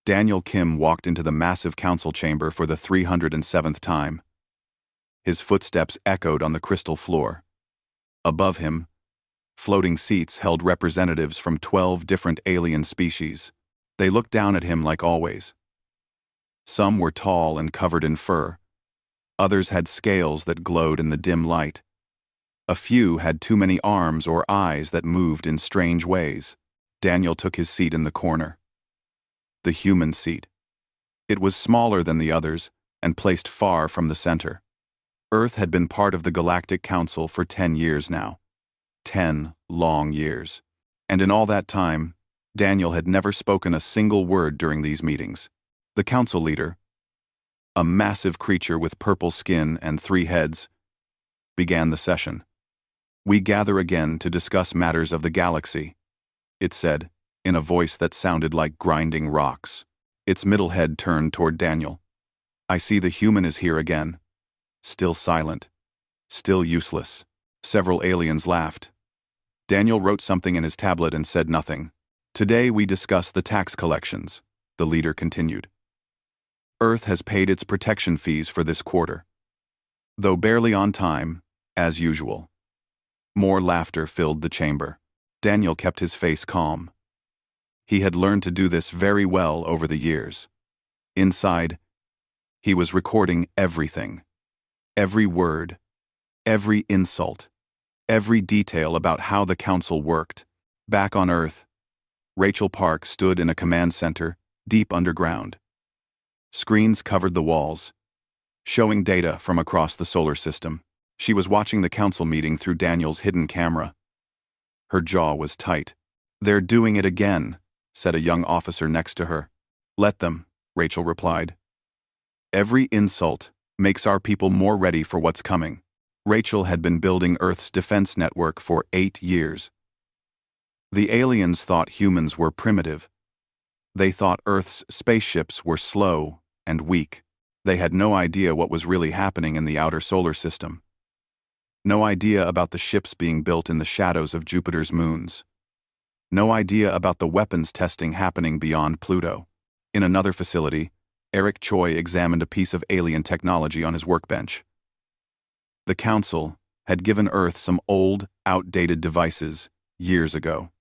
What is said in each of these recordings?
Daniel Kim walked into the massive council chamber for the 307th time. His footsteps echoed on the crystal floor. Above him, floating seats held representatives from 12 different alien species. They looked down at him like always. Some were tall and covered in fur. Others had scales that glowed in the dim light. A few had too many arms or eyes that moved in strange ways. Daniel took his seat in the corner. The human seat. It was smaller than the others and placed far from the center. Earth had been part of the Galactic Council for 10 years now. 10 long years. And in all that time, Daniel had never spoken a single word during these meetings. The council leader, a massive creature with purple skin and 3 heads, began the session. "We gather again to discuss matters of the galaxy," it said, in a voice that sounded like grinding rocks. Its middle head turned toward Daniel. "I see the human is here again. Still silent. Still useless." Several aliens laughed. Daniel wrote something in his tablet and said nothing. "Today we discuss the tax collections," the leader continued. "Earth has paid its protection fees for this quarter, though barely on time, as usual." More laughter filled the chamber. Daniel kept his face calm. He had learned to do this very well over the years. Inside, he was recording everything. Every word, every insult, every detail about how the council worked. Back on Earth, Rachel Park stood in a command center, deep underground. Screens covered the walls, showing data from across the solar system. She was watching the council meeting through Daniel's hidden camera. Her jaw was tight. "They're doing it again," said a young officer next to her. "Let them," Rachel replied. "Every insult makes our people more ready for what's coming." Rachel had been building Earth's defense network for 8 years. The aliens thought humans were primitive. They thought Earth's spaceships were slow and weak. They had no idea what was really happening in the outer solar system. No idea about the ships being built in the shadows of Jupiter's moons. No idea about the weapons testing happening beyond Pluto. In another facility, Eric Choi examined a piece of alien technology on his workbench. The Council had given Earth some old, outdated devices years ago.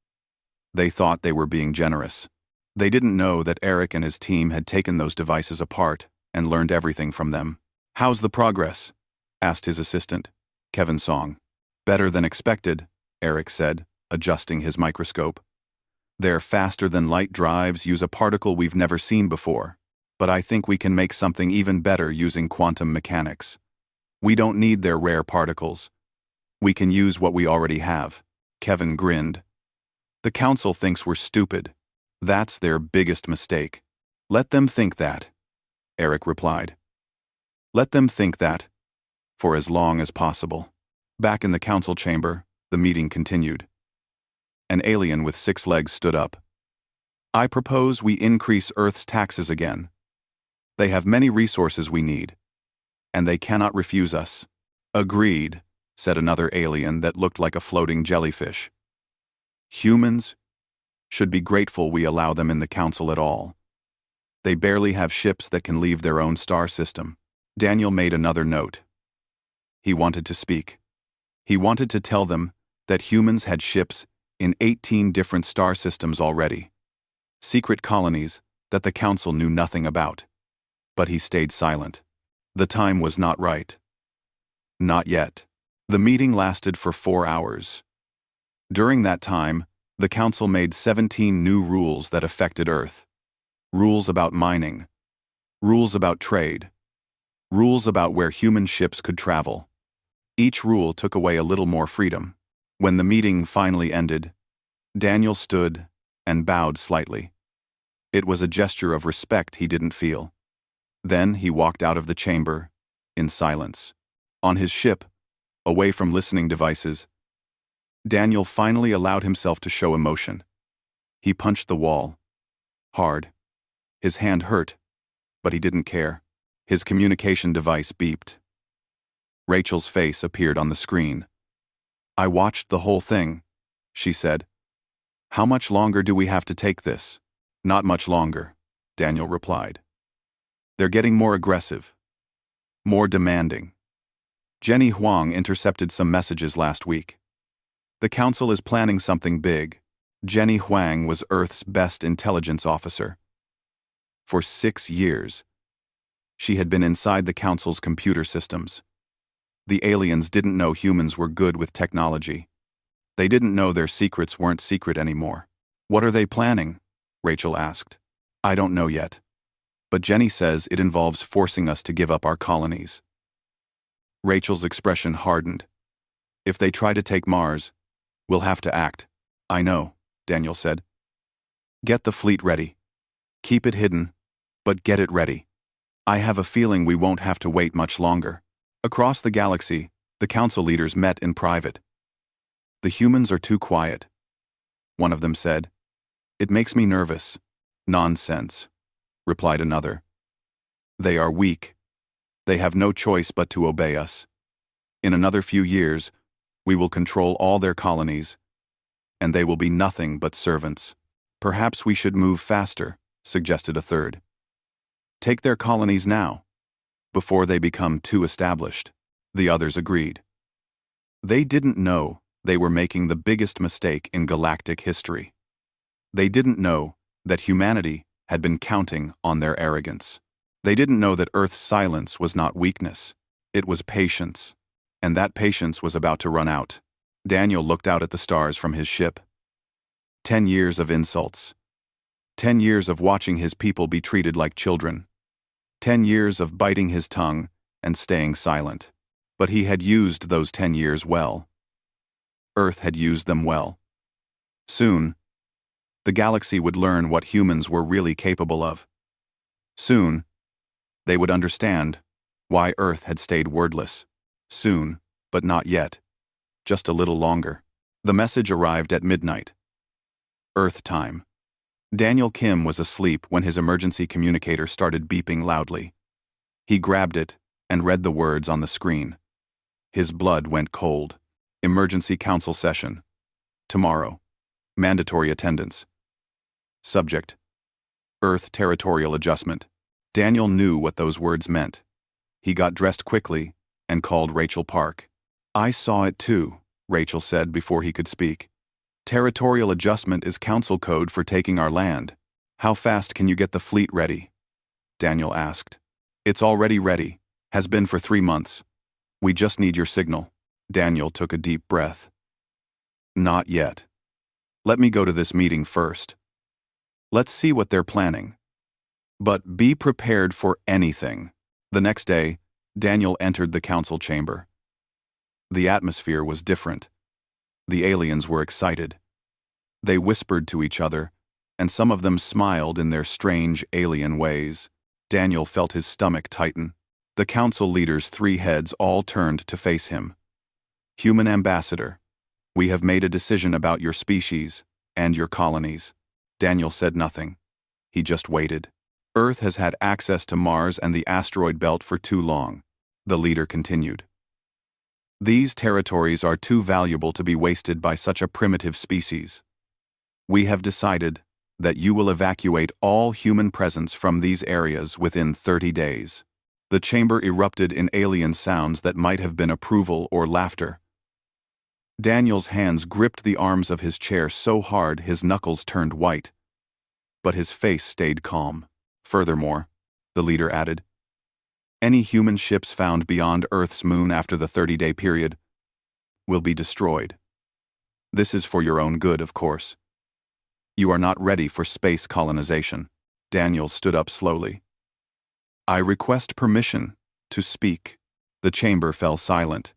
They thought they were being generous. They didn't know that Eric and his team had taken those devices apart and learned everything from them. "How's the progress?" asked his assistant, Kevin Song. "Better than expected," Eric said, adjusting his microscope. "Their faster-than-light drives use a particle we've never seen before, but I think we can make something even better using quantum mechanics. We don't need their rare particles. We can use what we already have." Kevin grinned. "The Council thinks we're stupid. That's their biggest mistake." "Let them think that," Eric replied. "Let them think that, for as long as possible." Back in the council chamber, the meeting continued. An alien with 6 legs stood up. "I propose we increase Earth's taxes again. They have many resources we need, and they cannot refuse us." "Agreed," said another alien that looked like a floating jellyfish. "Humans should be grateful we allow them in the council at all. They barely have ships that can leave their own star system." Daniel made another note. He wanted to speak. He wanted to tell them that humans had ships in 18 different star systems already. Secret colonies that the council knew nothing about. But he stayed silent. The time was not right. Not yet. The meeting lasted for 4 hours. During that time, the council made 17 new rules that affected Earth. Rules about mining. Rules about trade. Rules about where human ships could travel. Each rule took away a little more freedom. When the meeting finally ended, Daniel stood and bowed slightly. It was a gesture of respect he didn't feel. Then he walked out of the chamber, in silence. On his ship, away from listening devices, Daniel finally allowed himself to show emotion. He punched the wall. Hard. His hand hurt, but he didn't care. His communication device beeped. Rachel's face appeared on the screen. "I watched the whole thing," she said. "How much longer do we have to take this?" "Not much longer," Daniel replied. They're getting more aggressive, more demanding. Jenny Huang intercepted some messages last week. The Council is planning something big. Jenny Huang was Earth's best intelligence officer. For 6 years, she had been inside the Council's computer systems. The aliens didn't know humans were good with technology. They didn't know their secrets weren't secret anymore. What are they planning? Rachel asked. I don't know yet. But Jenny says it involves forcing us to give up our colonies. Rachel's expression hardened. If they try to take Mars, we'll have to act. I know, Daniel said. Get the fleet ready. Keep it hidden, but get it ready. I have a feeling we won't have to wait much longer. Across the galaxy, the council leaders met in private. The humans are too quiet, one of them said. It makes me nervous. Nonsense, replied another. They are weak. They have no choice but to obey us. In another few years, we will control all their colonies, and they will be nothing but servants. Perhaps we should move faster, suggested a third. Take their colonies now, before they become too established. The others agreed. They didn't know they were making the biggest mistake in galactic history. They didn't know that humanity had been counting on their arrogance. They didn't know that Earth's silence was not weakness, it was patience, and that patience was about to run out. Daniel looked out at the stars from his ship. 10 years of insults. 10 years of watching his people be treated like children. 10 years of biting his tongue and staying silent. But he had used those 10 years well. Earth had used them well. Soon, the galaxy would learn what humans were really capable of. Soon, they would understand why Earth had stayed wordless. Soon, but not yet. Just a little longer. The message arrived at midnight. Earth time. Daniel Kim was asleep when his emergency communicator started beeping loudly. He grabbed it and read the words on the screen. His blood went cold. Emergency council session. Tomorrow. Mandatory attendance. Subject: Earth territorial adjustment. Daniel knew what those words meant. He got dressed quickly and called Rachel Park. I saw it too, Rachel said before he could speak. Territorial adjustment is council code for taking our land. How fast can you get the fleet ready? Daniel asked. It's already ready. Has been for 3 months. We just need your signal. Daniel took a deep breath. Not yet. Let me go to this meeting first. Let's see what they're planning. But be prepared for anything. The next day, Daniel entered the council chamber. The atmosphere was different. The aliens were excited. They whispered to each other, and some of them smiled in their strange alien ways. Daniel felt his stomach tighten. The council leaders' 3 heads all turned to face him. Human ambassador, we have made a decision about your species and your colonies. Daniel said nothing. He just waited. Earth has had access to Mars and the asteroid belt for too long, the leader continued. These territories are too valuable to be wasted by such a primitive species. We have decided that you will evacuate all human presence from these areas within 30 days. The chamber erupted in alien sounds that might have been approval or laughter. Daniel's hands gripped the arms of his chair so hard his knuckles turned white. But his face stayed calm. Furthermore, the leader added, any human ships found beyond Earth's moon after the 30-day period will be destroyed. This is for your own good, of course. You are not ready for space colonization. Daniel stood up slowly. I request permission to speak. The chamber fell silent.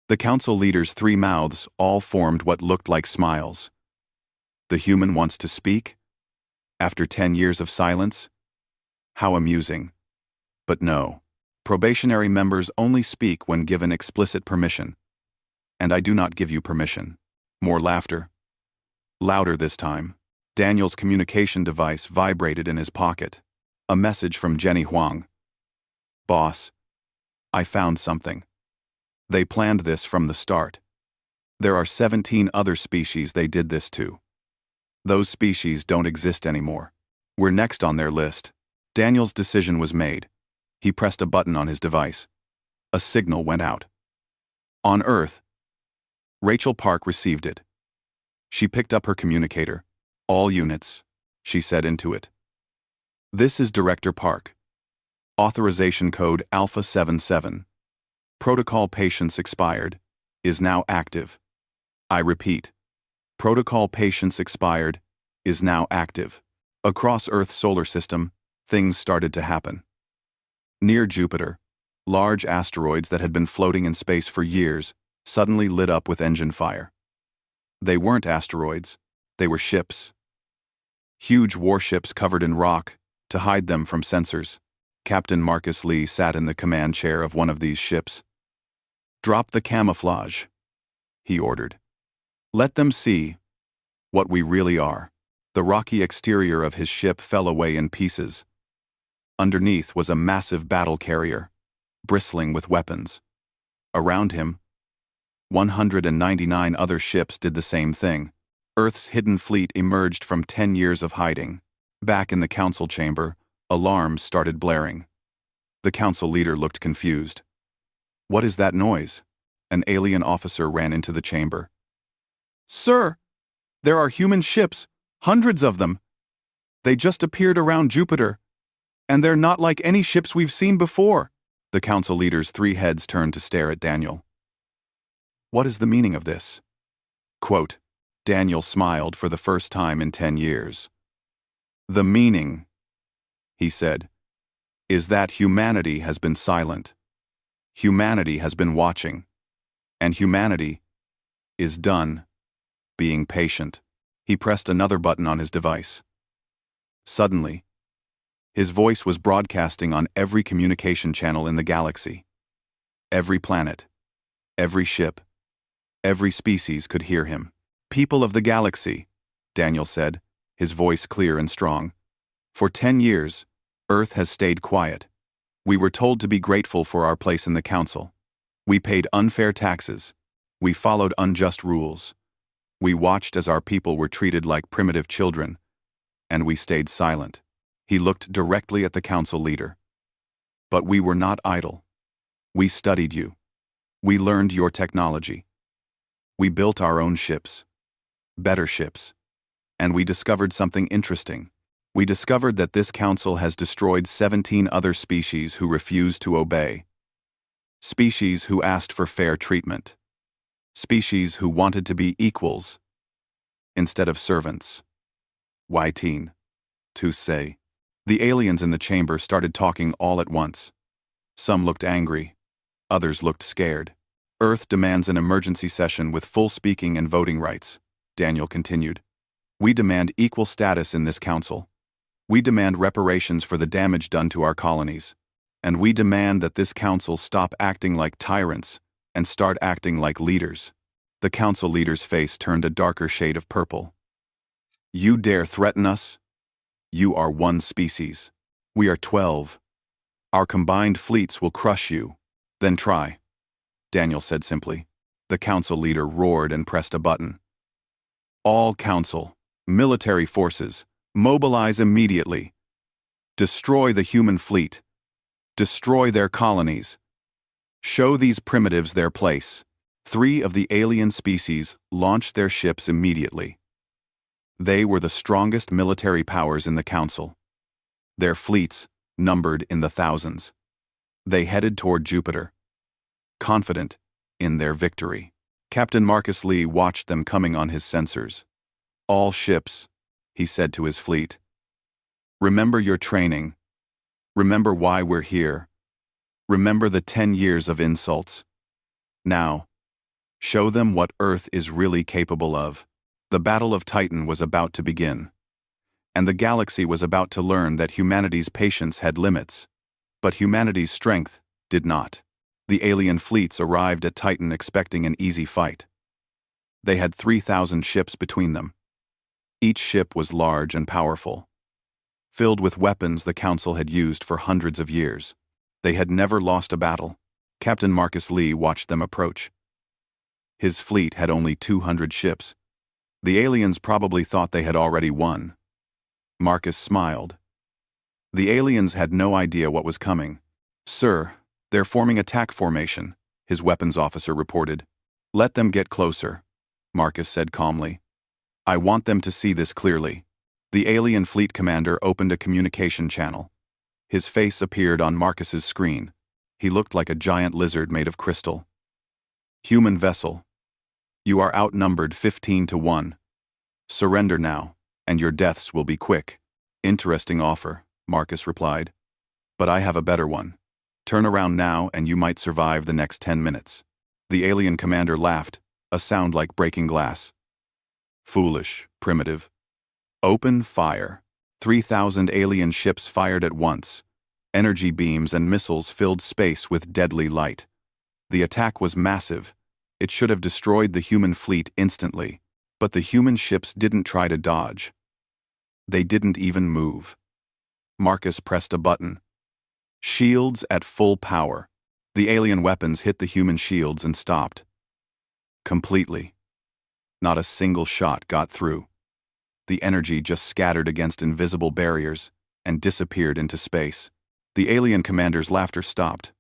The council leaders' 3 mouths all formed what looked like smiles. The human wants to speak? After 10 years of silence? How amusing. But no. Probationary members only speak when given explicit permission. And I do not give you permission. More laughter. Louder this time. Daniel's communication device vibrated in his pocket. A message from Jenny Huang. Boss, I found something. They planned this from the start. There are 17 other species they did this to. Those species don't exist anymore. We're next on their list. Daniel's decision was made. He pressed a button on his device. A signal went out. On Earth, Rachel Park received it. She picked up her communicator. All units, she said into it. This is Director Park. Authorization code Alpha 77. Protocol patience expired. Is now active. I repeat. Protocol patience expired. Is now active. Across Earth's solar system, things started to happen. Near Jupiter, large asteroids that had been floating in space for years suddenly lit up with engine fire. They weren't asteroids, they were ships. Huge warships covered in rock to hide them from sensors. Captain Marcus Lee sat in the command chair of one of these ships. Drop the camouflage, he ordered. Let them see what we really are. The rocky exterior of his ship fell away in pieces. Underneath was a massive battle carrier, bristling with weapons. Around him, 199 other ships did the same thing. Earth's hidden fleet emerged from 10 years of hiding. Back in the council chamber, alarms started blaring. The council leader looked confused. What is that noise? An alien officer ran into the chamber. Sir, there are human ships, hundreds of them. They just appeared around Jupiter. And they're not like any ships we've seen before. The council leader's 3 heads turned to stare at Daniel. What is the meaning of this? Quote, Daniel smiled for the first time in 10 years. The meaning, he said, is that humanity has been silent. Humanity has been watching. And humanity is done being patient. He pressed another button on his device. Suddenly, his voice was broadcasting on every communication channel in the galaxy. Every planet, every ship, every species could hear him. People of the galaxy, Daniel said, his voice clear and strong. For 10 years, Earth has stayed quiet. We were told to be grateful for our place in the council. We paid unfair taxes. We followed unjust rules. We watched as our people were treated like primitive children, and we stayed silent. He looked directly at the council leader. But we were not idle. We studied you. We learned your technology. We built our own ships. Better ships. And we discovered something interesting. We discovered that this council has destroyed 17 other species who refused to obey. Species who asked for fair treatment. Species who wanted to be equals instead of servants. Whiteen, to say. The aliens in the chamber started talking all at once. Some looked angry. Others looked scared. Earth demands an emergency session with full speaking and voting rights, Daniel continued. We demand equal status in this council. We demand reparations for the damage done to our colonies. And we demand that this council stop acting like tyrants and start acting like leaders. The council leader's face turned a darker shade of purple. You dare threaten us? You are one species. We are 12. Our combined fleets will crush you. Then try, Daniel said simply. The council leader roared and pressed a button. All council, military forces, mobilize immediately. Destroy the human fleet. Destroy their colonies. Show these primitives their place. 3 of the alien species launched their ships immediately. They were the strongest military powers in the council. Their fleets numbered in the thousands. They headed toward Jupiter, confident in their victory. Captain Marcus Lee watched them coming on his sensors. All ships, he said to his fleet. Remember your training. Remember why we're here. Remember the 10 years of insults. Now, show them what Earth is really capable of. The Battle of Titan was about to begin. And the galaxy was about to learn that humanity's patience had limits. But humanity's strength did not. The alien fleets arrived at Titan expecting an easy fight. They had 3,000 ships between them. Each ship was large and powerful, filled with weapons the Council had used for hundreds of years. They had never lost a battle. Captain Marcus Lee watched them approach. His fleet had only 200 ships. The aliens probably thought they had already won. Marcus smiled. The aliens had no idea what was coming. "Sir, they're forming attack formation," his weapons officer reported. "Let them get closer," Marcus said calmly. "I want them to see this clearly." The alien fleet commander opened a communication channel. His face appeared on Marcus's screen. He looked like a giant lizard made of crystal. "Human vessel. You are outnumbered 15-1. Surrender now, and your deaths will be quick." "Interesting offer," Marcus replied. "But I have a better one. Turn around now and you might survive the next 10 minutes. The alien commander laughed, a sound like breaking glass. "Foolish, primitive. Open fire." 3,000 alien ships fired at once. Energy beams and missiles filled space with deadly light. The attack was massive. It should have destroyed the human fleet instantly, but the human ships didn't try to dodge. They didn't even move. Marcus pressed a button. Shields at full power. The alien weapons hit the human shields and stopped. Completely. Not a single shot got through. The energy just scattered against invisible barriers and disappeared into space. The alien commander's laughter stopped.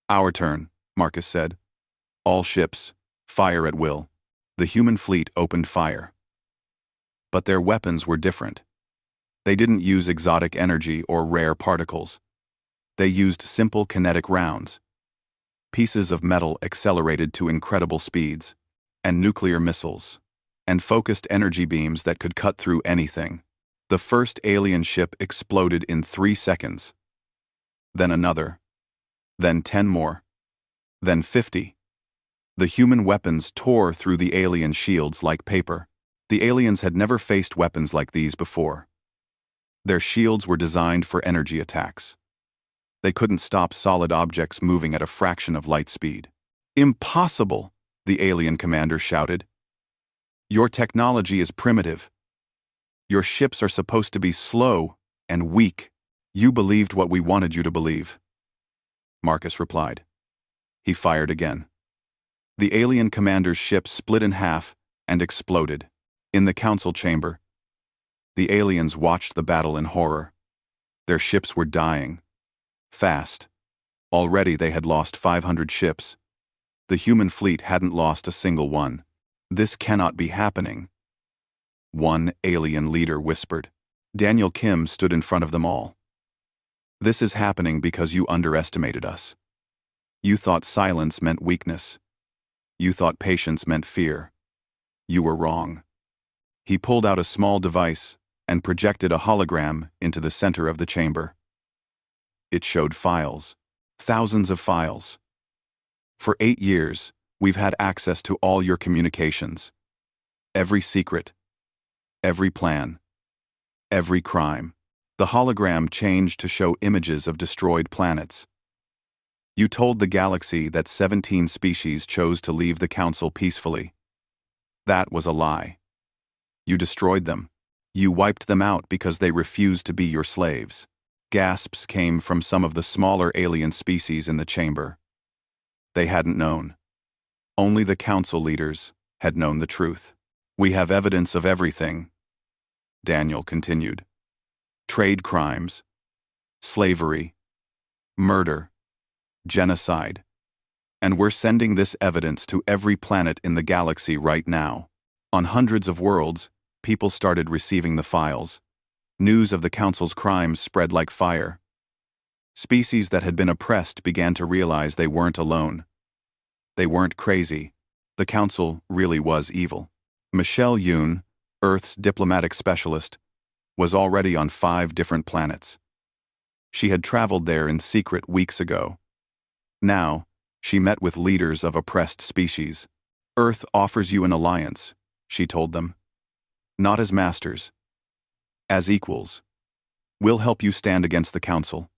"Our turn," Marcus said. "All ships, fire at will." The human fleet opened fire. But their weapons were different. They didn't use exotic energy or rare particles. They used simple kinetic rounds. Pieces of metal accelerated to incredible speeds, and nuclear missiles, and focused energy beams that could cut through anything. The first alien ship exploded in 3 seconds. Then another. Then 10 more. Then 50. The human weapons tore through the alien shields like paper. The aliens had never faced weapons like these before. Their shields were designed for energy attacks. They couldn't stop solid objects moving at a fraction of light speed. "Impossible!" the alien commander shouted. "Your technology is primitive. Your ships are supposed to be slow and weak. You believed what we wanted you to believe." Marcus replied. He fired again. The alien commander's ship split in half and exploded. In the council chamber, the aliens watched the battle in horror. Their ships were dying. Fast. Already they had lost 500 ships. The human fleet hadn't lost a single one. "This cannot be happening," one alien leader whispered. Daniel Kim stood in front of them all. "This is happening because you underestimated us. You thought silence meant weakness. You thought patience meant fear. You were wrong." He pulled out a small device and projected a hologram into the center of the chamber. It showed files. Thousands of files. "For 8 years, we've had access to all your communications. Every secret. Every plan. Every crime." The hologram changed to show images of destroyed planets. "You told the galaxy that 17 species chose to leave the Council peacefully. That was a lie. You destroyed them. You wiped them out because they refused to be your slaves." Gasps came from some of the smaller alien species in the chamber. They hadn't known. Only the Council leaders had known the truth. "We have evidence of everything," Daniel continued. "Trade crimes, slavery, murder, genocide. And we're sending this evidence to every planet in the galaxy right now." On hundreds of worlds, people started receiving the files. News of the Council's crimes spread like fire. Species that had been oppressed began to realize they weren't alone. They weren't crazy. The Council really was evil. Michelle Yoon, Earth's diplomatic specialist, was already on 5 different planets. She had traveled there in secret weeks ago. Now, she met with leaders of oppressed species. "Earth offers you an alliance," she told them. "Not as masters. As equals. We'll help you stand against the Council.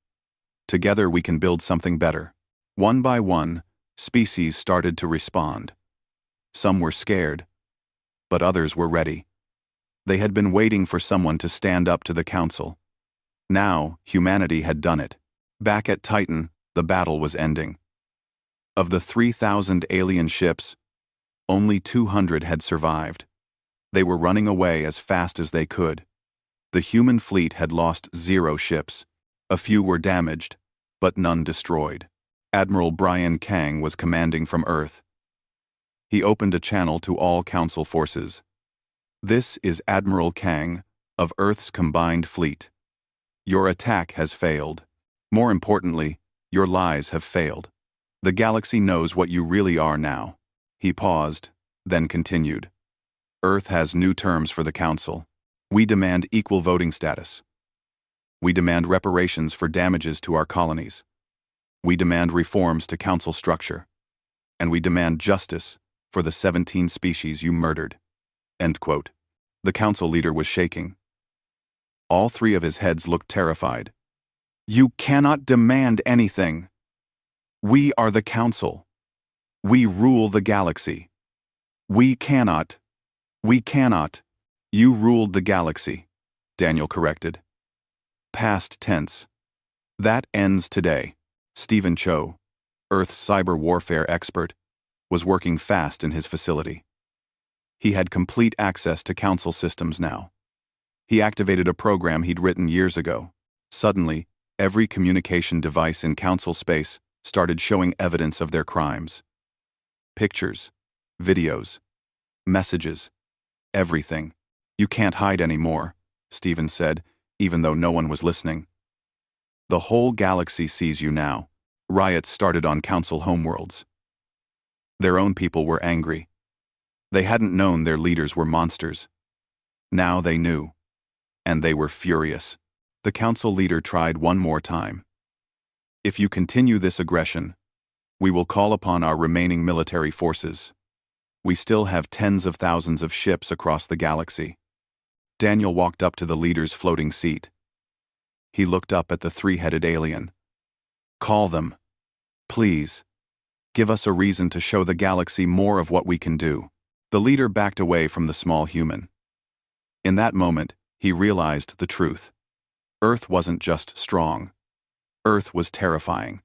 Together we can build something better." One by one, species started to respond. Some were scared, but others were ready. They had been waiting for someone to stand up to the Council. Now, humanity had done it. Back at Titan, the battle was ending. Of the 3,000 alien ships, only 200 had survived. They were running away as fast as they could. The human fleet had lost 0 ships. A few were damaged, but none destroyed. Admiral Brian Kang was commanding from Earth. He opened a channel to all Council forces. "This is Admiral Kang of Earth's combined fleet. Your attack has failed. More importantly, your lies have failed. The galaxy knows what you really are now." He paused, then continued. "Earth has new terms for the Council. We demand equal voting status. We demand reparations for damages to our colonies. We demand reforms to Council structure. And we demand justice for the 17 species you murdered." End quote. The Council leader was shaking. All 3 of his heads looked terrified. "You cannot demand anything. We are the Council. We rule the galaxy. We cannot. You ruled the galaxy," Daniel corrected. Past tense. "That ends today." Stephen Cho, Earth's cyber warfare expert, was working fast in his facility. He had complete access to Council systems now. He activated a program he'd written years ago. Suddenly, every communication device in Council space started showing evidence of their crimes. Pictures, videos, messages, everything. "You can't hide anymore," Stephen said, even though no one was listening. "The whole galaxy sees you now." Riots started on Council homeworlds. Their own people were angry. They hadn't known their leaders were monsters. Now they knew. And they were furious. The Council leader tried one more time. "If you continue this aggression, we will call upon our remaining military forces. We still have tens of thousands of ships across the galaxy." Daniel walked up to the leader's floating seat. He looked up at the 3-headed alien. "Call them. Please. Give us a reason to show the galaxy more of what we can do." The leader backed away from the small human. In that moment, he realized the truth. Earth wasn't just strong. Earth was terrifying.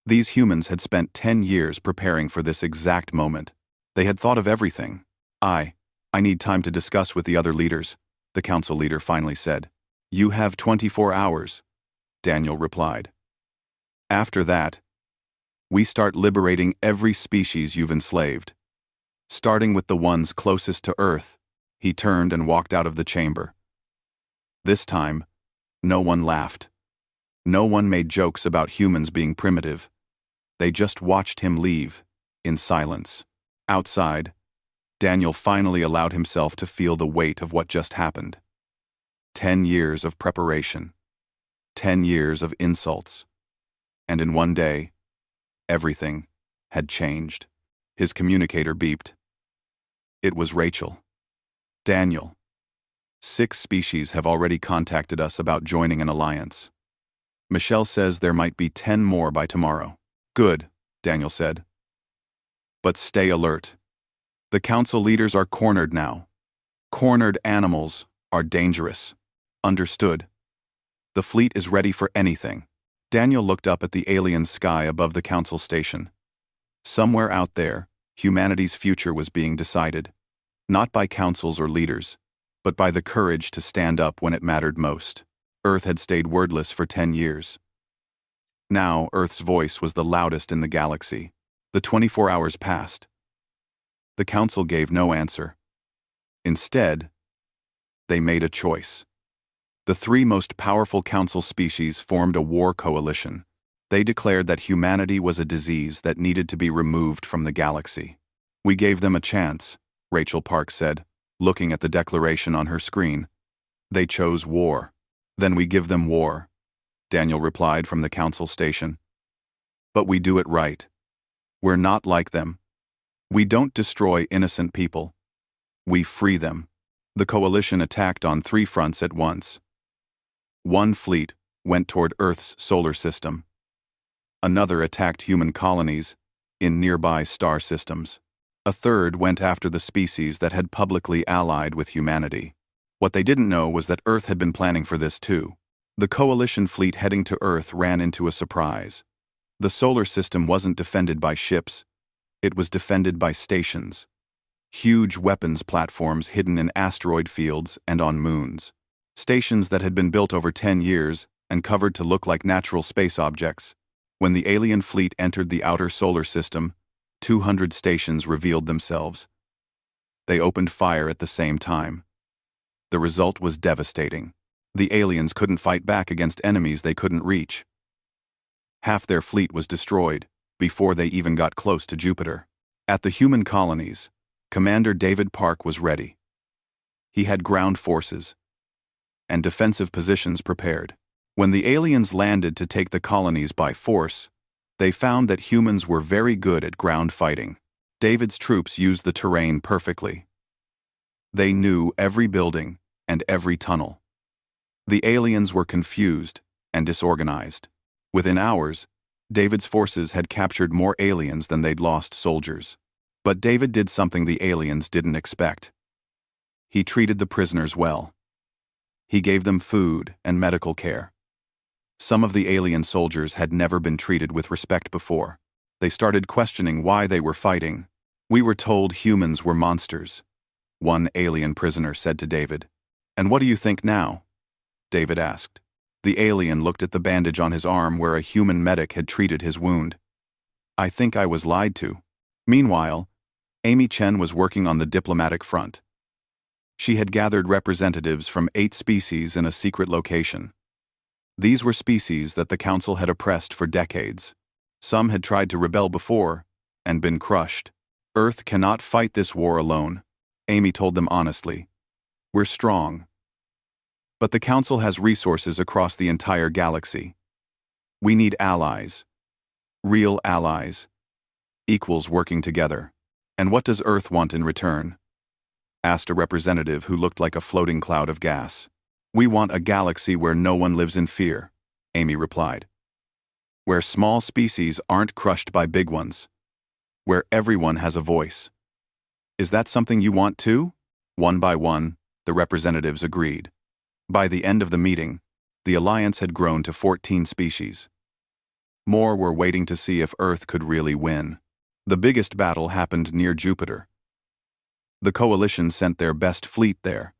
These humans had spent 10 years preparing for this exact moment. They had thought of everything. I need time to discuss with the other leaders," the Council leader finally said. "You have 24 hours," Daniel replied. "After that, we start liberating every species you've enslaved. Starting with the ones closest to Earth." He turned and walked out of the chamber. This time, no one laughed. No one made jokes about humans being primitive. They just watched him leave, in silence. Outside, Daniel finally allowed himself to feel the weight of what just happened. 10 years of preparation. 10 years of insults. And in one day, everything had changed. His communicator beeped. It was Rachel. "Daniel, 6 species have already contacted us about joining an alliance. Michelle says there might be 10 more by tomorrow." "Good," Daniel said. "But stay alert. The Council leaders are cornered now. Cornered animals are dangerous. Understood? The fleet is ready for anything." Daniel looked up at the alien sky above the Council station. Somewhere out there, humanity's future was being decided. Not by councils or leaders, but by the courage to stand up when it mattered most. Earth had stayed wordless for 10 years. Now, Earth's voice was the loudest in the galaxy. The 24 hours passed. The Council gave no answer. Instead, they made a choice. The 3 most powerful Council species formed a war coalition. They declared that humanity was a disease that needed to be removed from the galaxy. "We gave them a chance," Rachel Park said, looking at the declaration on her screen. "They chose war. Then we give them war," Daniel replied from the Council station. "But we do it right. We're not like them. We don't destroy innocent people. We free them." The coalition attacked on 3 fronts at once. One fleet went toward Earth's solar system. Another attacked human colonies in nearby star systems. A third went after the species that had publicly allied with humanity. What they didn't know was that Earth had been planning for this too. The coalition fleet heading to Earth ran into a surprise. The solar system wasn't defended by ships. It was defended by stations. Huge weapons platforms hidden in asteroid fields and on moons. Stations that had been built over 10 years and covered to look like natural space objects. When the alien fleet entered the outer solar system, 200 stations revealed themselves. They opened fire at the same time. The result was devastating. The aliens couldn't fight back against enemies they couldn't reach. Half their fleet was destroyed before they even got close to Jupiter. At the human colonies, Commander David Park was ready. He had ground forces and defensive positions prepared. When the aliens landed to take the colonies by force, they found that humans were very good at ground fighting. David's troops used the terrain perfectly. They knew every building and every tunnel. The aliens were confused and disorganized. Within hours, David's forces had captured more aliens than they'd lost soldiers. But David did something the aliens didn't expect. He treated the prisoners well. He gave them food and medical care. Some of the alien soldiers had never been treated with respect before. They started questioning why they were fighting. "We were told humans were monsters," one alien prisoner said to David. "And what do you think now?" David asked. The alien looked at the bandage on his arm where a human medic had treated his wound. "I think I was lied to." Meanwhile, Amy Chen was working on the diplomatic front. She had gathered representatives from 8 species in a secret location. These were species that the Council had oppressed for decades. Some had tried to rebel before and been crushed. "Earth cannot fight this war alone," Amy told them honestly. "We're strong. But the Council has resources across the entire galaxy. We need allies. Real allies. Equals working together." "And what does Earth want in return?" asked a representative who looked like a floating cloud of gas. "We want a galaxy where no one lives in fear," Amy replied. "Where small species aren't crushed by big ones. Where everyone has a voice." "Is that something you want too?" One by one, the representatives agreed. By the end of the meeting, the alliance had grown to 14 species. More were waiting to see if Earth could really win. The biggest battle happened near Jupiter. The coalition sent their best fleet there.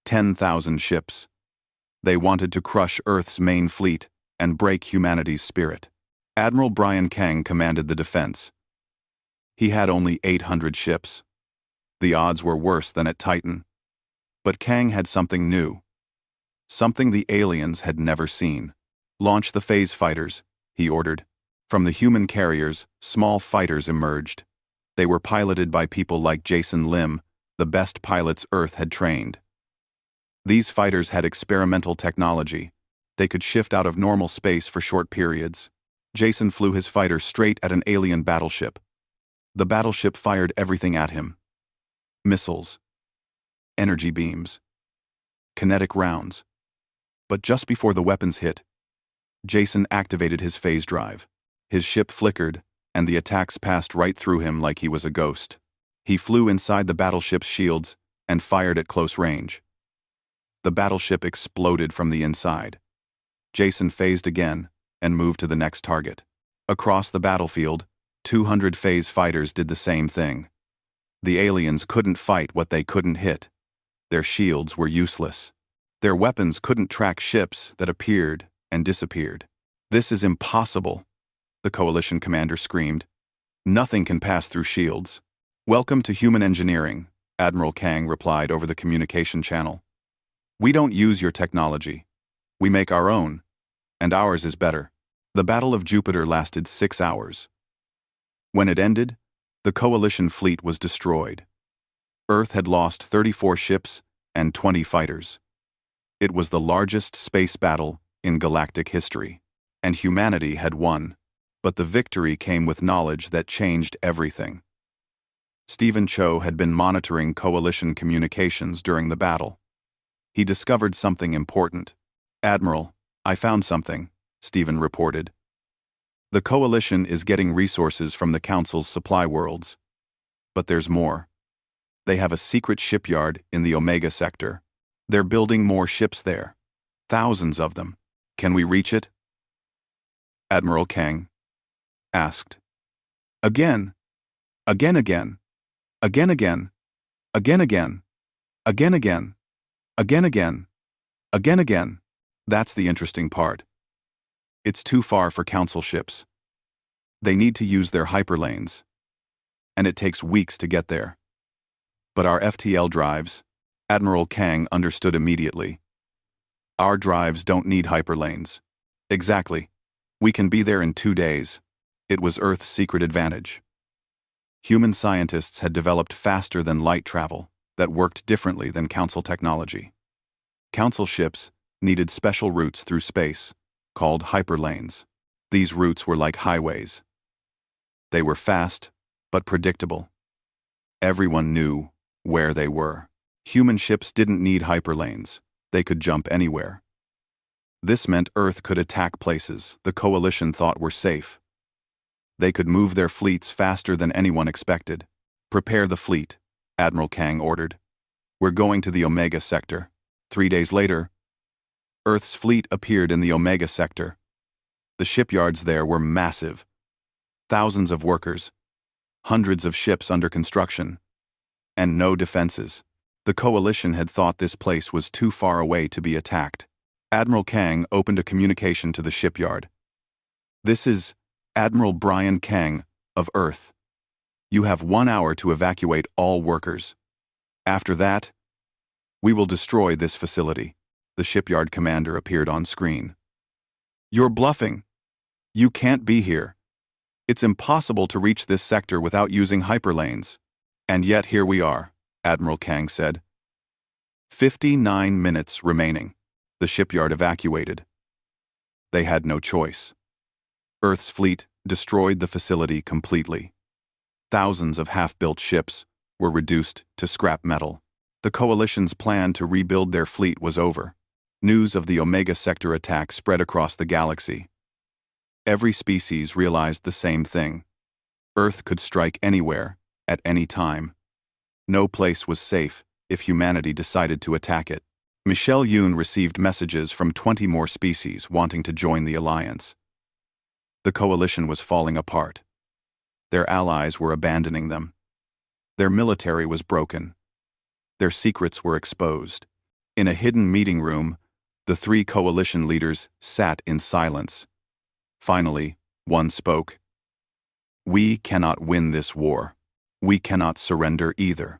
10,000 ships. They wanted to crush Earth's main fleet and break humanity's spirit. Admiral Brian Kang commanded the defense. He had only 800 ships. The odds were worse than at Titan. But Kang had something new. Something the aliens had never seen. "Launch the phase fighters," he ordered. From the human carriers, small fighters emerged. They were piloted by people like Jason Lim, the best pilots Earth had trained. These fighters had experimental technology. They could shift out of normal space for short periods. Jason flew his fighter straight at an alien battleship. The battleship fired everything at him. Missiles. Energy beams. Kinetic rounds. But just before the weapons hit, Jason activated his phase drive. His ship flickered, and the attacks passed right through him like he was a ghost. He flew inside the battleship's shields and fired at close range. The battleship exploded from the inside. Jason phased again and moved to the next target. Across the battlefield, 200 phase fighters did the same thing. The aliens couldn't fight what they couldn't hit. Their shields were useless. Their weapons couldn't track ships that appeared and disappeared. "This is impossible," the coalition commander screamed. "Nothing can pass through shields." "Welcome to human engineering," Admiral Kang replied over the communication channel. "We don't use your technology. We make our own, and ours is better." The Battle of Jupiter lasted 6 hours. When it ended, the coalition fleet was destroyed. Earth had lost 34 ships and 20 fighters. It was the largest space battle in galactic history, and humanity had won. But the victory came with knowledge that changed everything. Stephen Cho had been monitoring coalition communications during the battle. He discovered something important. "Admiral, I found something," Stephen reported. "The coalition is getting resources from the Council's supply worlds. But there's more. They have a secret shipyard in the Omega sector. They're building more ships there. Thousands of them. Can we reach it?" Admiral Kang asked. "Again. Again again. Again again. Again again. Again again. Again again. Again. That's the interesting part. It's too far for council ships. They need to use their hyperlanes, and it takes weeks to get there. But our FTL drives, Admiral Kang understood immediately. Our drives don't need hyperlanes. Exactly. We can be there in 2 days. It was Earth's secret advantage. Human scientists had developed faster than light travel that worked differently than council technology. Council ships needed special routes through space, called hyperlanes. These routes were like highways. They were fast, but predictable. Everyone knew where they were. Human ships didn't need hyperlanes. They could jump anywhere. This meant Earth could attack places the Coalition thought were safe. They could move their fleets faster than anyone expected. Prepare the fleet, Admiral Kang ordered. We're going to the Omega Sector. 3 days later, Earth's fleet appeared in the Omega Sector. The shipyards there were massive. Thousands of workers, hundreds of ships under construction, and no defenses. The Coalition had thought this place was too far away to be attacked. Admiral Kang opened a communication to the shipyard. This is Admiral Brian Kang of Earth. You have 1 hour to evacuate all workers. After that, we will destroy this facility. The shipyard commander appeared on screen. You're bluffing. You can't be here. It's impossible to reach this sector without using hyperlanes. And yet here we are, Admiral Kang said. 59 minutes remaining. The shipyard evacuated. They had no choice. Earth's fleet destroyed the facility completely. Thousands of half-built ships were reduced to scrap metal. The Coalition's plan to rebuild their fleet was over. News of the Omega Sector attack spread across the galaxy. Every species realized the same thing. Earth could strike anywhere, at any time. No place was safe if humanity decided to attack it. Michelle Yoon received messages from 20 more species wanting to join the alliance. The Coalition was falling apart. Their allies were abandoning them. Their military was broken. Their secrets were exposed. In a hidden meeting room, the 3 Coalition leaders sat in silence. Finally, one spoke. We cannot win this war. We cannot surrender either.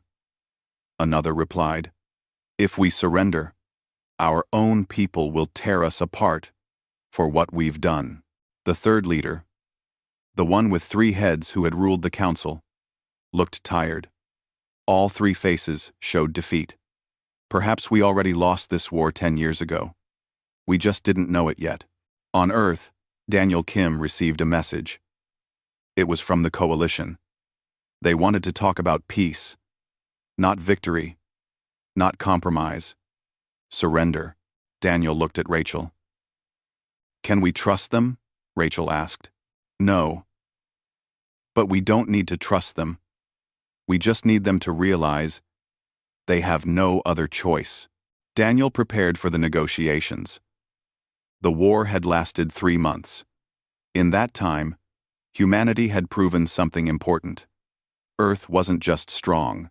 Another replied, if we surrender, our own people will tear us apart for what we've done. The third leader, the one with 3 heads who had ruled the council, looked tired. All 3 faces showed defeat. Perhaps we already lost this war 10 years ago. We just didn't know it yet. On Earth, Daniel Kim received a message. It was from the Coalition. They wanted to talk about peace, not victory, not compromise. Surrender. Daniel looked at Rachel. Can we trust them? Rachel asked. No. But we don't need to trust them. We just need them to realize they have no other choice. Daniel prepared for the negotiations. The war had lasted 3 months. In that time, humanity had proven something important. Earth wasn't just strong.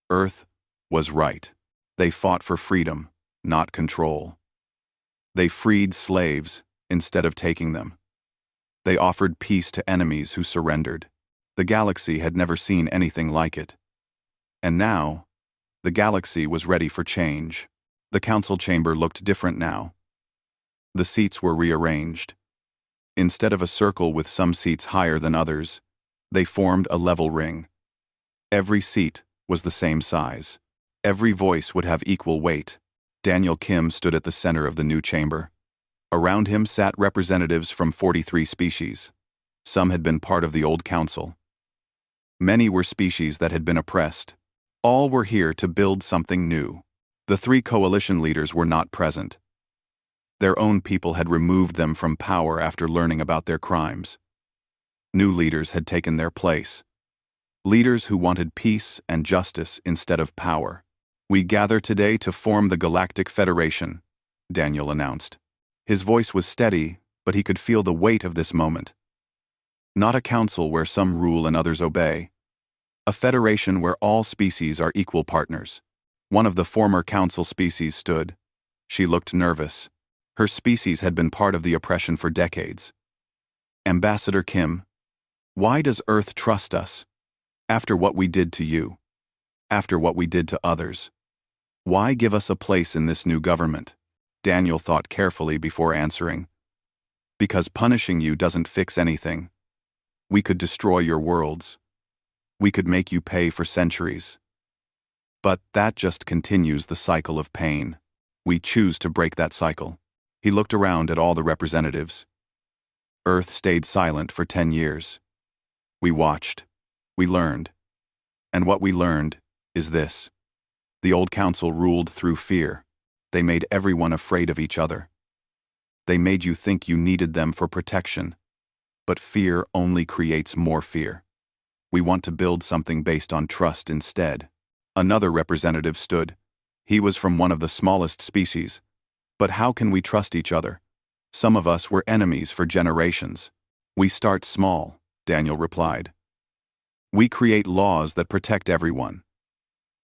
Earth was right. They fought for freedom, not control. They freed slaves instead of taking them. They offered peace to enemies who surrendered. The galaxy had never seen anything like it. And now, the galaxy was ready for change. The council chamber looked different now. The seats were rearranged. Instead of a circle with some seats higher than others, they formed a level ring. Every seat was the same size. Every voice would have equal weight. Daniel Kim stood at the center of the new chamber. Around him sat representatives from 43 species. Some had been part of the old council. Many were species that had been oppressed. All were here to build something new. The 3 coalition leaders were not present. Their own people had removed them from power after learning about their crimes. New leaders had taken their place. Leaders who wanted peace and justice instead of power. We gather today to form the Galactic Federation, Daniel announced. His voice was steady, but he could feel the weight of this moment. Not a council where some rule and others obey. A federation where all species are equal partners. One of the former council species stood. She looked nervous. Her species had been part of the oppression for decades. Ambassador Kim, why does Earth trust us? After what we did to you. After what we did to others. Why give us a place in this new government? Daniel thought carefully before answering. Because punishing you doesn't fix anything. We could destroy your worlds. We could make you pay for centuries. But that just continues the cycle of pain. We choose to break that cycle. He looked around at all the representatives. Earth stayed silent for 10 years. We watched. We learned. And what we learned is this. The old council ruled through fear. They made everyone afraid of each other. They made you think you needed them for protection. But fear only creates more fear. We want to build something based on trust instead. Another representative stood. He was from one of the smallest species. But how can we trust each other? Some of us were enemies for generations. We start small, Daniel replied. We create laws that protect everyone.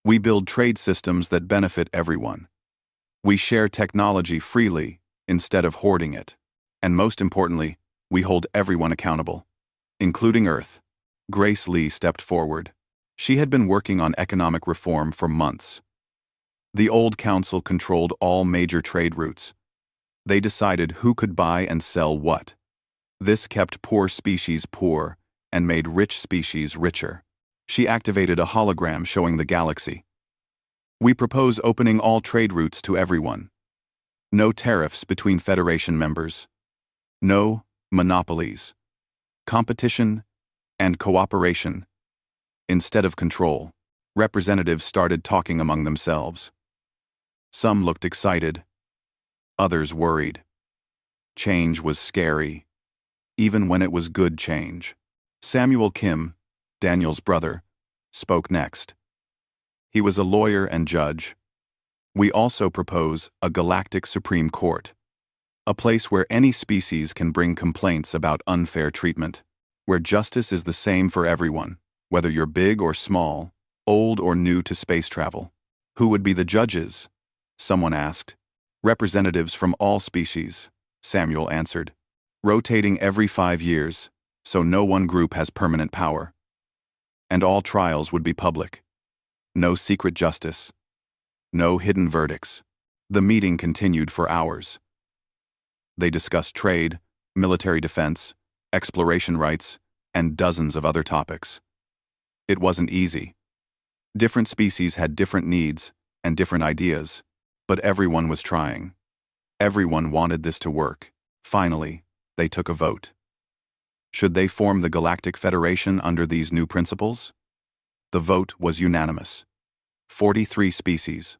We build trade systems that benefit everyone. We share technology freely instead of hoarding it. And most importantly, we hold everyone accountable, including Earth. Grace Lee stepped forward. She had been working on economic reform for months. The old council controlled all major trade routes. They decided who could buy and sell what. This kept poor species poor and made rich species richer. She activated a hologram showing the galaxy. We propose opening all trade routes to everyone. No tariffs between Federation members. No monopolies. Competition and cooperation. Instead of control, representatives started talking among themselves. Some looked excited. Others worried. Change was scary, even when it was good change. Samuel Kim, Daniel's brother, spoke next. He was a lawyer and judge. We also propose a Galactic Supreme Court, a place where any species can bring complaints about unfair treatment, where justice is the same for everyone, whether you're big or small, old or new to space travel. Who would be the judges? Someone asked. Representatives from all species, Samuel answered, rotating every 5 years, so no one group has permanent power. And all trials would be public. No secret justice. No hidden verdicts. The meeting continued for hours. They discussed trade, military defense, exploration rights, and dozens of other topics. It wasn't easy. Different species had different needs and different ideas, but everyone was trying. Everyone wanted this to work. Finally, they took a vote. Should they form the Galactic Federation under these new principles? The vote was unanimous. 43 species,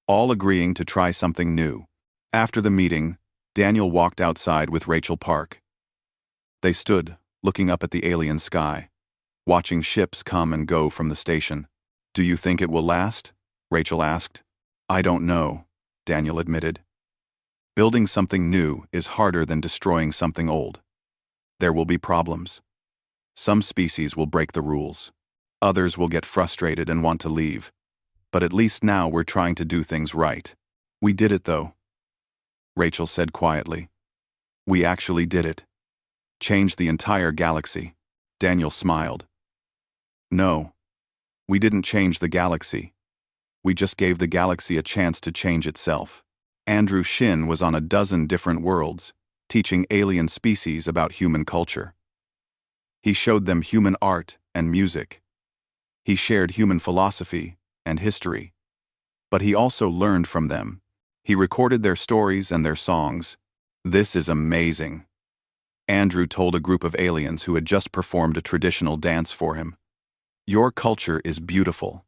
all agreeing to try something new. After the meeting, Daniel walked outside with Rachel Park. They stood, looking up at the alien sky, watching ships come and go from the station. Do you think it will last? Rachel asked. I don't know, Daniel admitted. Building something new is harder than destroying something old. There will be problems. Some species will break the rules. Others will get frustrated and want to leave. But at least now we're trying to do things right. We did it though, Rachel said quietly. We actually did it. Changed the entire galaxy. Daniel smiled. No, we didn't change the galaxy. We just gave the galaxy a chance to change itself. Andrew Shin was on a dozen different worlds, teaching alien species about human culture. He showed them human art and music. He shared human philosophy and history. But he also learned from them. He recorded their stories and their songs. This is amazing. Andrew told a group of aliens who had just performed a traditional dance for him. Your culture is beautiful.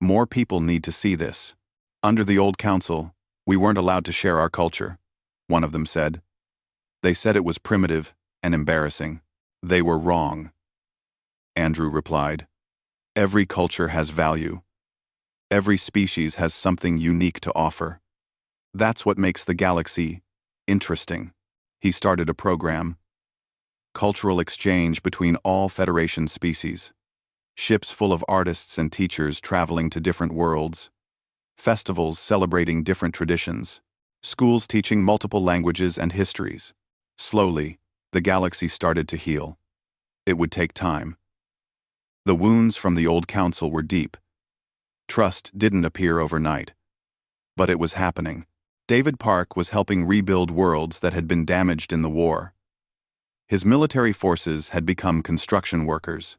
More people need to see this. Under the old council, we weren't allowed to share our culture, one of them said. They said it was primitive and embarrassing. They were wrong. Andrew replied. Every culture has value. Every species has something unique to offer. That's what makes the galaxy interesting. He started a program. Cultural exchange between all Federation species. Ships full of artists and teachers traveling to different worlds. Festivals celebrating different traditions. schools teaching multiple languages and histories. Slowly, the galaxy started to heal. It would take time. The wounds from the old council were deep. Trust didn't appear overnight. But it was happening. David Park was helping rebuild worlds that had been damaged in the war. His military forces had become construction workers.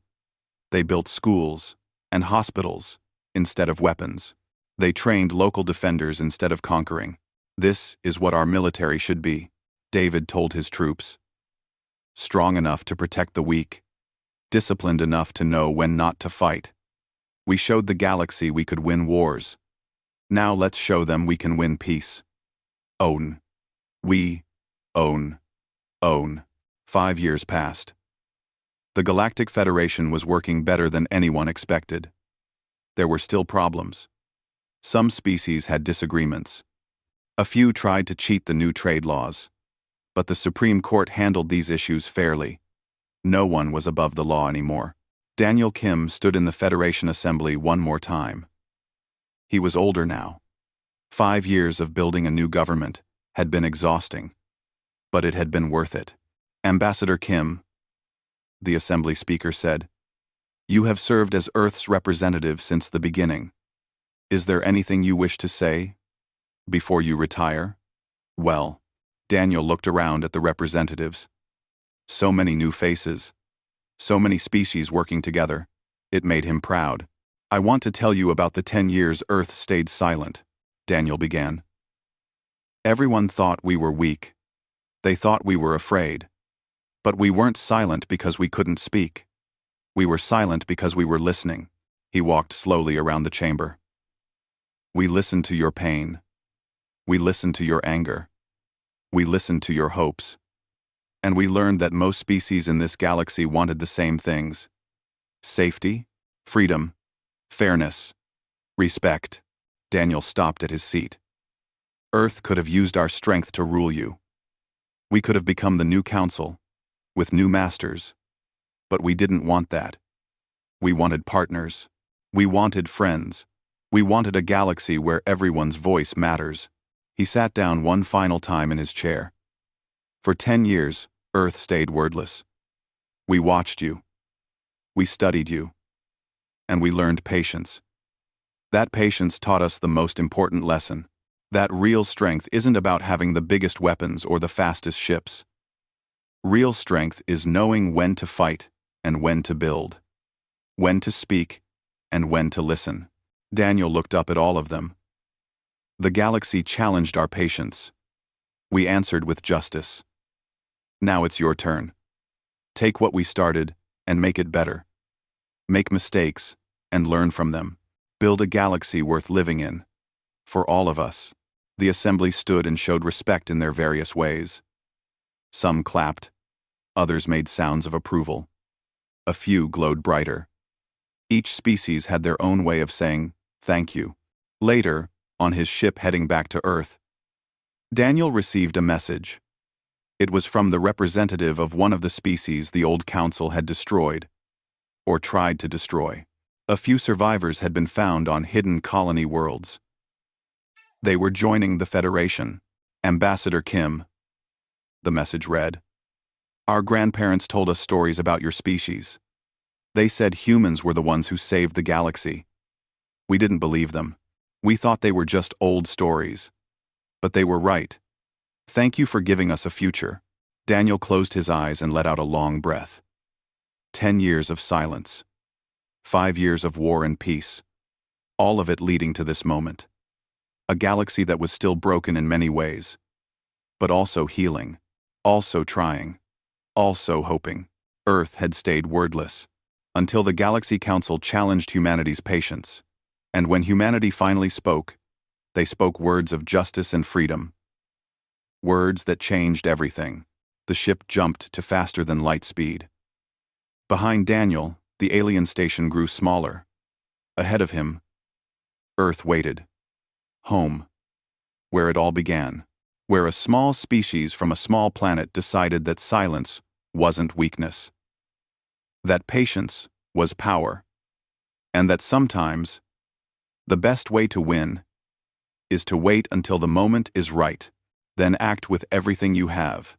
They built schools and hospitals instead of weapons. They trained local defenders instead of conquering. This is what our military should be, David told his troops. Strong enough to protect the weak. Disciplined enough to know when not to fight. We showed the galaxy we could win wars. Now let's show them we can win peace. Own. We own. Own. 5 years passed. The Galactic Federation was working better than anyone expected. There were still problems. Some species had disagreements. A few tried to cheat the new trade laws. But the Supreme Court handled these issues fairly. No one was above the law anymore. Daniel Kim stood in the Federation Assembly one more time. He was older now. 5 years of building a new government had been exhausting. But it had been worth it. Ambassador Kim, the Assembly Speaker said, you have served as Earth's representative since the beginning. Is there anything you wish to say before you retire? Well, Daniel looked around at the representatives. So many new faces. So many species working together. It made him proud. I want to tell you about the 10 years Earth stayed silent, Daniel began. Everyone thought we were weak. They thought we were afraid. But we weren't silent because we couldn't speak. We were silent because we were listening. He walked slowly around the chamber. We listened to your pain. We listened to your anger. We listened to your hopes. And we learned that most species in this galaxy wanted the same things. Safety, freedom, fairness, respect. Daniel stopped at his seat. Earth could have used our strength to rule you. We could have become the new council, with new masters. But we didn't want that. We wanted partners. We wanted friends. We wanted a galaxy where everyone's voice matters. He sat down one final time in his chair. For 10 years, Earth stayed wordless. We watched you. We studied you. And we learned patience. That patience taught us the most important lesson. That real strength isn't about having the biggest weapons or the fastest ships. Real strength is knowing when to fight and when to build. When to speak and when to listen. Daniel looked up at all of them. The galaxy challenged our patience. We answered with justice. Now it's your turn. Take what we started and make it better. Make mistakes and learn from them. Build a galaxy worth living in. For all of us. The assembly stood and showed respect in their various ways. Some clapped. Others made sounds of approval. A few glowed brighter. Each species had their own way of saying, thank you. Later, on his ship heading back to Earth, Daniel received a message. It was from the representative of one of the species the old council had destroyed, or tried to destroy. A few survivors had been found on hidden colony worlds. They were joining the Federation. Ambassador Kim, the message read, our grandparents told us stories about your species. They said humans were the ones who saved the galaxy. We didn't believe them. We thought they were just old stories. But they were right. Thank you for giving us a future. Daniel closed his eyes and let out a long breath. 10 years of silence. 5 years of war and peace. All of it leading to this moment. A galaxy that was still broken in many ways. But also healing. Also trying. Also hoping. Earth had stayed wordless. Until the Galaxy Council challenged humanity's patience. And when humanity finally spoke, they spoke words of justice and freedom. Words that changed everything. The ship jumped to faster than light speed. Behind Daniel, the alien station grew smaller. Ahead of him, Earth waited. Home. Where it all began. Where a small species from a small planet decided that silence wasn't weakness. That patience was power. And that sometimes, the best way to win is to wait until the moment is right, then act with everything you have.